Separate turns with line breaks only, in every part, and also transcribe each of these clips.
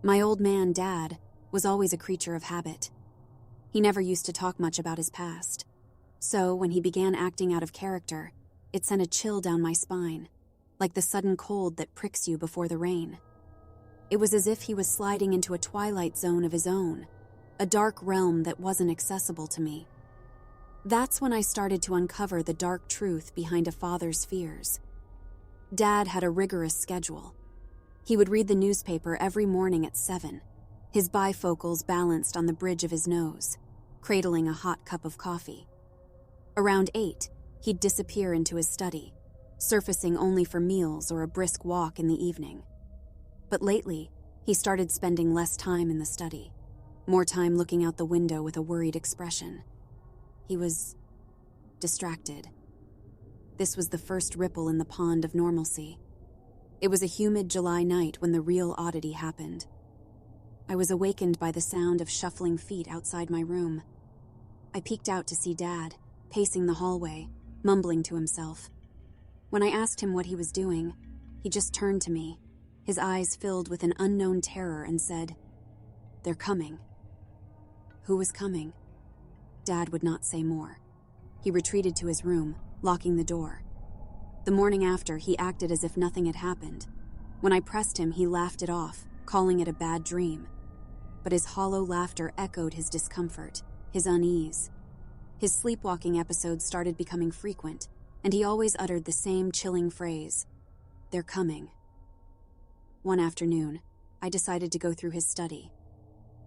My old man, Dad, was always a creature of habit. He never used to talk much about his past. So, when he began acting out of character, it sent a chill down my spine, like the sudden cold that pricks you before the rain. It was as if he was sliding into a twilight zone of his own, a dark realm that wasn't accessible to me. That's when I started to uncover the dark truth behind a father's fears. Dad had a rigorous schedule. He would read the newspaper every morning at 7, his bifocals balanced on the bridge of his nose, cradling a hot cup of coffee. Around 8, he'd disappear into his study, surfacing only for meals or a brisk walk in the evening. But lately, he started spending less time in the study, more time looking out the window with a worried expression. He was distracted. This was the first ripple in the pond of normalcy. It was a humid July night when the real oddity happened. I was awakened by the sound of shuffling feet outside my room. I peeked out to see Dad, pacing the hallway, mumbling to himself. When I asked him what he was doing, he just turned to me, his eyes filled with an unknown terror, and said, "They're coming." Who was coming? Dad would not say more. He retreated to his room, locking the door. The morning after, he acted as if nothing had happened. When I pressed him, he laughed it off, calling it a bad dream. But his hollow laughter echoed his discomfort, his unease. His sleepwalking episodes started becoming frequent, and he always uttered the same chilling phrase, "They're coming." One afternoon, I decided to go through his study.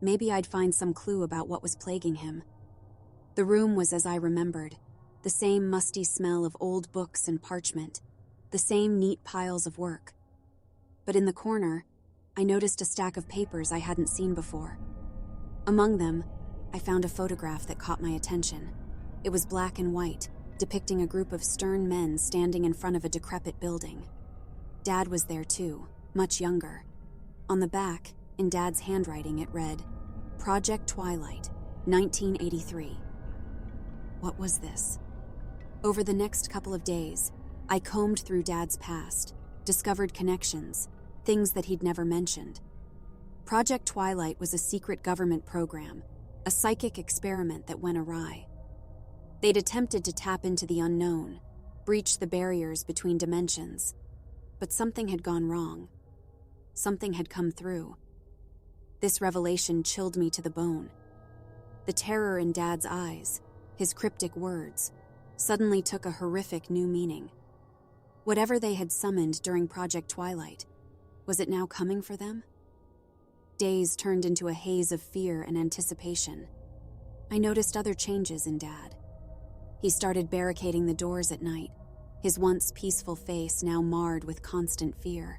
Maybe I'd find some clue about what was plaguing him. The room was as I remembered, the same musty smell of old books and parchment, the same neat piles of work. But in the corner, I noticed a stack of papers I hadn't seen before. Among them, I found a photograph that caught my attention. It was black and white, depicting a group of stern men standing in front of a decrepit building. Dad was there too, much younger. On the back, in Dad's handwriting, it read, "Project Twilight, 1983. What was this? Over the next couple of days, I combed through Dad's past, discovered connections, things that he'd never mentioned. Project Twilight was a secret government program, a psychic experiment that went awry. They'd attempted to tap into the unknown, breach the barriers between dimensions, but something had gone wrong. Something had come through. This revelation chilled me to the bone. The terror in Dad's eyes, his cryptic words, suddenly took a horrific new meaning. Whatever they had summoned during Project Twilight, was it now coming for them? Days turned into a haze of fear and anticipation. I noticed other changes in Dad. He started barricading the doors at night, his once peaceful face now marred with constant fear.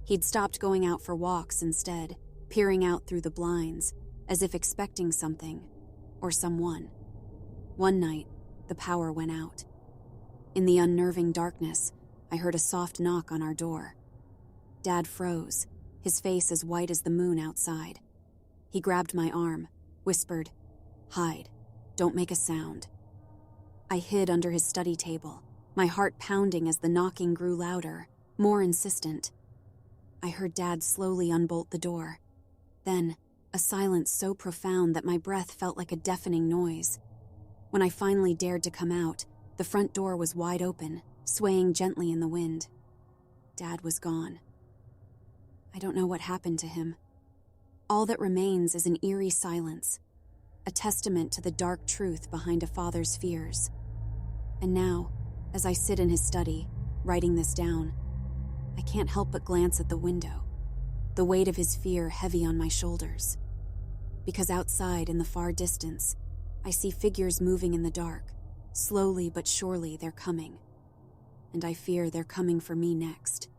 He'd stopped going out for walks instead, peering out through the blinds, as if expecting something, or someone. One night, the power went out. In the unnerving darkness, I heard a soft knock on our door. Dad froze, his face as white as the moon outside. He grabbed my arm, whispered, "Hide, don't make a sound." I hid under his study table, my heart pounding as the knocking grew louder, more insistent. I heard Dad slowly unbolt the door. Then, a silence so profound that my breath felt like a deafening noise. When I finally dared to come out, the front door was wide open, swaying gently in the wind. Dad was gone. I don't know what happened to him. All that remains is an eerie silence, a testament to the dark truth behind a father's fears. And now, as I sit in his study, writing this down, I can't help but glance at the window, the weight of his fear heavy on my shoulders. Because outside, in the far distance, I see figures moving in the dark. Slowly but surely they're coming. And I fear they're coming for me next.